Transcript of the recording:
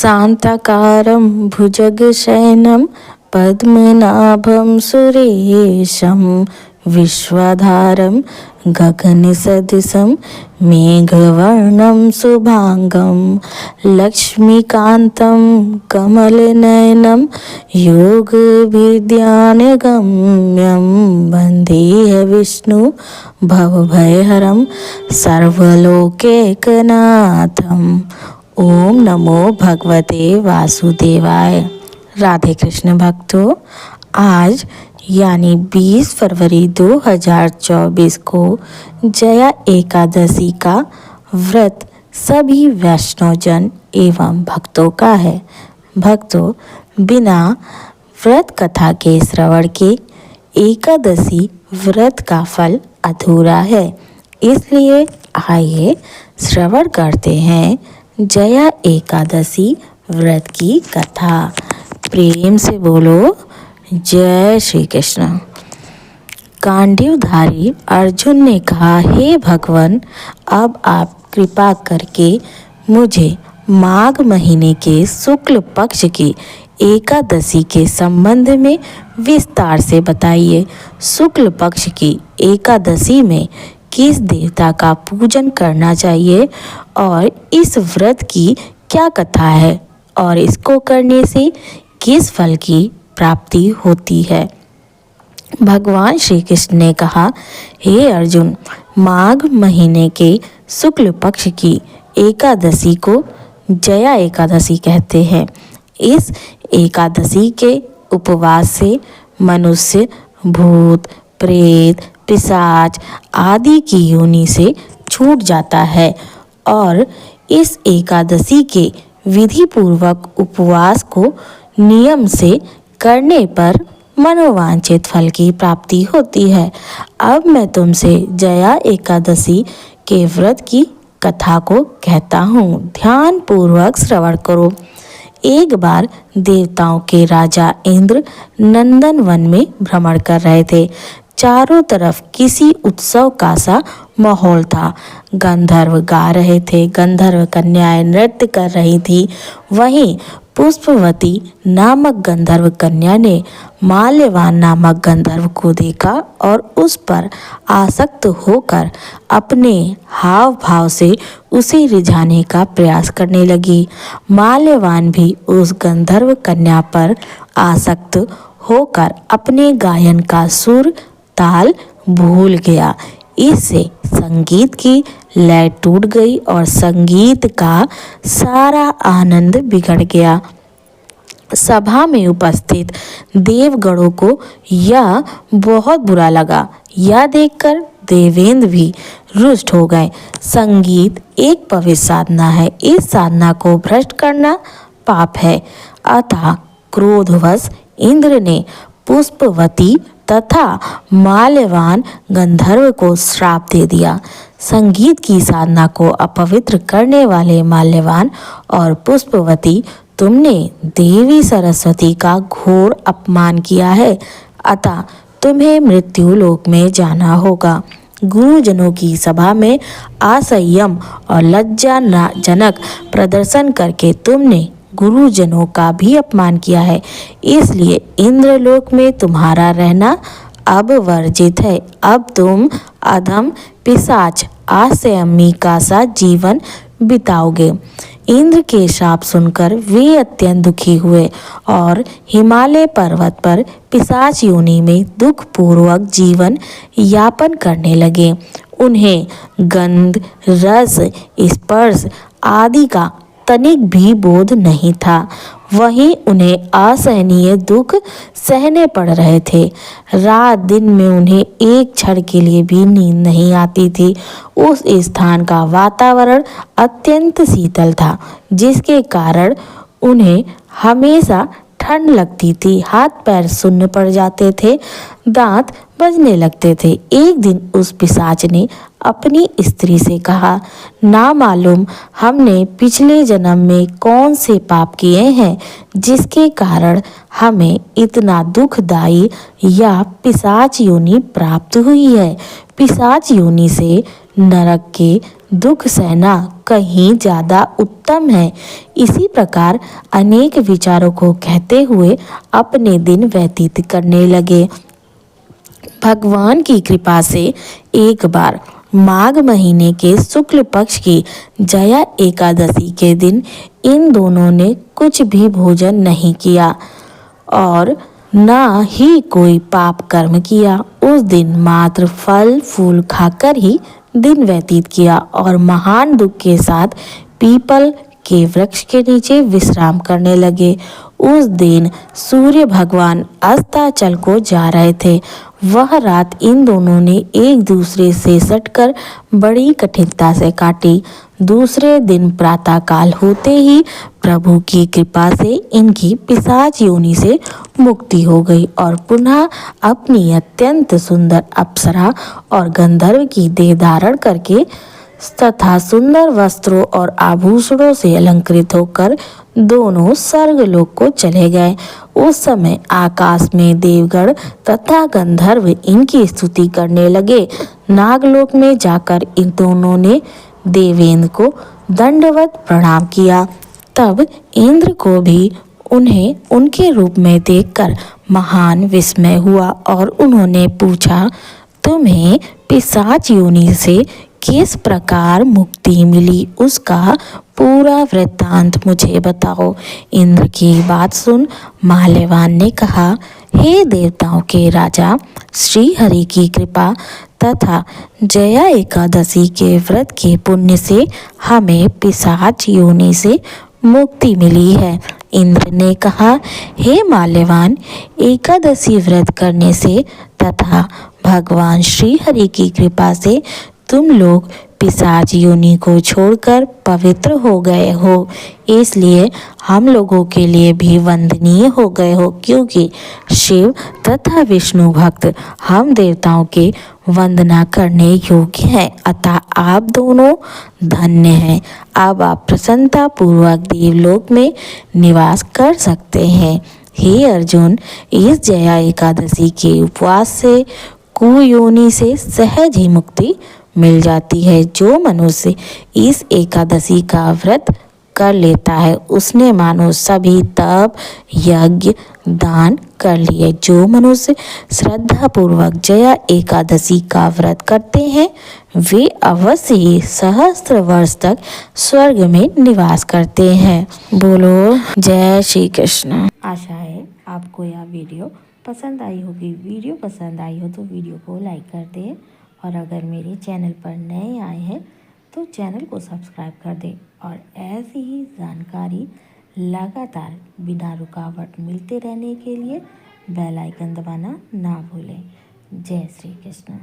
शान्ताकारं भुजगशयनं पद्मनाभं सुरेशं विश्वधारं गगनसदृशं मेघवर्णं शुभांगं लक्ष्मीकान्तं कमलनयनं योगविद्यानगम्यं वन्दे विष्णु भवभयहरं सर्वलोकैकनाथम्। ओम नमो भगवते वासुदेवाय। राधे कृष्ण भक्तों, आज यानी 20 फरवरी 2024 को जया एकादशी का व्रत सभी वैष्णवजन एवं भक्तों का है। भक्तों, बिना व्रत कथा के श्रवण के एकादशी व्रत का फल अधूरा है। इसलिए आइए श्रवण करते हैं जया एकादशी व्रत की कथा। प्रेम से बोलो जय श्री कृष्ण। गांडीवधारी अर्जुन ने कहा, हे भगवान, अब आप कृपा करके मुझे माघ महीने के शुक्ल पक्ष की एकादशी के संबंध में विस्तार से बताइए। शुक्ल पक्ष की एकादशी में किस देवता का पूजन करना चाहिए और इस व्रत की क्या कथा है और इसको करने से किस फल की प्राप्ति होती है। भगवान श्री कृष्ण ने कहा, हे अर्जुन, माघ महीने के शुक्ल पक्ष की एकादशी को जया एकादशी कहते हैं। इस एकादशी के उपवास से मनुष्य भूत प्रेत पिशाच आदि की योनि से छूट जाता है और इस एकादशी के विधि पूर्वक उपवास को नियम से करने पर मनोवांछित फल की प्राप्ति होती है। अब मैं तुमसे जया एकादशी के व्रत की कथा को कहता हूँ, ध्यान पूर्वक श्रवण करो। एक बार देवताओं के राजा इंद्र नंदन वन में भ्रमण कर रहे थे। चारों तरफ किसी उत्सव का सा माहौल था। गंधर्व गा रहे थे, गंधर्व कन्याएं नृत्य कर रही थी। वहीं पुष्पवती नामक गंधर्व कन्या ने माल्यवान नामक गंधर्व को देखा और उस पर आसक्त होकर अपने हाव भाव से उसे रिझाने का प्रयास करने लगी। माल्यवान भी उस गंधर्व कन्या पर आसक्त होकर अपने गायन का सुर ताल भूल गया। इससे संगीत की लय टूट गई और संगीत का सारा आनंद बिगड़ गया। सभा में उपस्थित देवगणों को यह बहुत बुरा लगा। यह देखकर देवेंद्र भी रुष्ट हो गए। संगीत एक पवित्र साधना है, इस साधना को भ्रष्ट करना पाप है। अतः क्रोधवश इंद्र ने पुष्पवती तथा माल्यवान गंधर्व को श्राप दे दिया। संगीत की साधना को अपवित्र करने वाले माल्यवान और पुष्पवती, तुमने देवी सरस्वती का घोर अपमान किया है, अतः तुम्हें मृत्यु लोक में जाना होगा। गुरुजनों की सभा में असंयम और लज्जाजनक प्रदर्शन करके तुमने गुरुजनों का भी अपमान किया है, इसलिए इंद्रलोक में तुम्हारा रहना अब वर्जित है। अब तुम अधम पिशाच असंयमी का सा जीवन बिताओगे। इंद्र के शाप सुनकर वे अत्यंत दुखी हुए और हिमालय पर्वत पर पिशाच योनि में दुख पूर्वक जीवन यापन करने लगे। उन्हें गंध रस स्पर्श आदि का तनिक भी बोध नहीं था। वहीं उन्हें असहनीय दुख सहने पड़ रहे थे। रात दिन में उन्हें एक क्षण के लिए भी नींद नहीं आती थी। उस स्थान का वातावरण अत्यंत शीतल था, जिसके कारण उन्हें हमेशा ठंड लगती थी। हाथ पैर सुन्न पड़ जाते थे, दांत बजने लगते थे। एक दिन उस पिशाच ने अपनी स्त्री से कहा, ना मालूम हमने पिछले जन्म में कौन से पाप किए हैं जिसके कारण हमें इतना दुखदायी या पिशाच योनि प्राप्त हुई है। पिशाच योनि से नरक के दुख सहना कहीं ज़्यादा उत्तम है। इसी प्रकार अनेक विचारों को कहते हुए अपने दिन व्यतीत करने लगे। भगवान की कृपा से एक बार माघ महीने के शुक्ल पक्ष की जया एकादशी के दिन इन दोनों ने कुछ भी भोजन नहीं किया और न ही कोई पाप कर्म किया। उस दिन मात्र फल फूल खाकर ही दिन व्यतीत किया और महान दुख के साथ पीपल के वृक्ष के नीचे विश्राम करने लगे। उस दिन सूर्य भगवान अस्ताचल को जा रहे थे। वह रात इन दोनों ने एक दूसरे से सटकर बड़ी कठिनता से काटी। दूसरे दिन प्रातःकाल होते ही प्रभु की कृपा से इनकी पिशाच योनि से मुक्ति हो गई और पुनः अपनी अत्यंत सुंदर अप्सरा और गंधर्व की देह धारण करके तथा सुंदर वस्त्रों और आभूषणों से अलंकृत होकर दोनों स्वर्गलोक को चले गए। उस समय आकाश में देवगण तथा गंधर्व इनकी स्तुति करने लगे। नागलोक में जाकर इन दोनों ने देवेंद्र को दंडवत प्रणाम किया। तब इंद्र को भी उन्हें उनके रूप में देखकर महान विस्मय हुआ और उन्होंने पूछा, तुम्हें पिशाच योनि से किस प्रकार मुक्ति मिली, उसका पूरा वृत्तांत मुझे बताओ। इंद्र की बात सुन माल्यवान ने कहा, हे देवताओं के राजा, श्री हरि की कृपा तथा जया एकादशी के व्रत के पुण्य से हमें पिशाच योनि से मुक्ति मिली है। इंद्र ने कहा, हे माल्यवान, एकादशी व्रत करने से तथा भगवान श्री हरि की कृपा से तुम लोग पिशाच योनि को छोड़कर पवित्र हो गए हो, इसलिए हम लोगों के लिए भी वंदनीय हो गए हो, क्योंकि शिव तथा विष्णु भक्त हम देवताओं के वंदना करने योग्य हैं। अतः आप दोनों धन्य हैं। अब आप प्रसन्नता पूर्वक देवलोक में निवास कर सकते हैं। हे अर्जुन, इस जया एकादशी के उपवास से कुयोनि से सहज ही मुक्ति मिल जाती है। जो मनुष्य इस एकादशी का व्रत कर लेता है उसने मानो सभी तप यज्ञ दान कर लिए। जो मनुष्य श्रद्धा पूर्वक जया एकादशी का व्रत करते हैं वे अवश्य ही सहस्त्र वर्ष तक स्वर्ग में निवास करते हैं। बोलो जय श्री कृष्ण। आशा है आपको यह वीडियो पसंद आई होगी। वीडियो पसंद आई हो तो वीडियो को लाइक कर दें और अगर मेरे चैनल पर नए आए हैं तो चैनल को सब्सक्राइब कर दें और ऐसी ही जानकारी लगातार बिना रुकावट मिलते रहने के लिए बेल आइकन दबाना ना भूलें। जय श्री कृष्ण।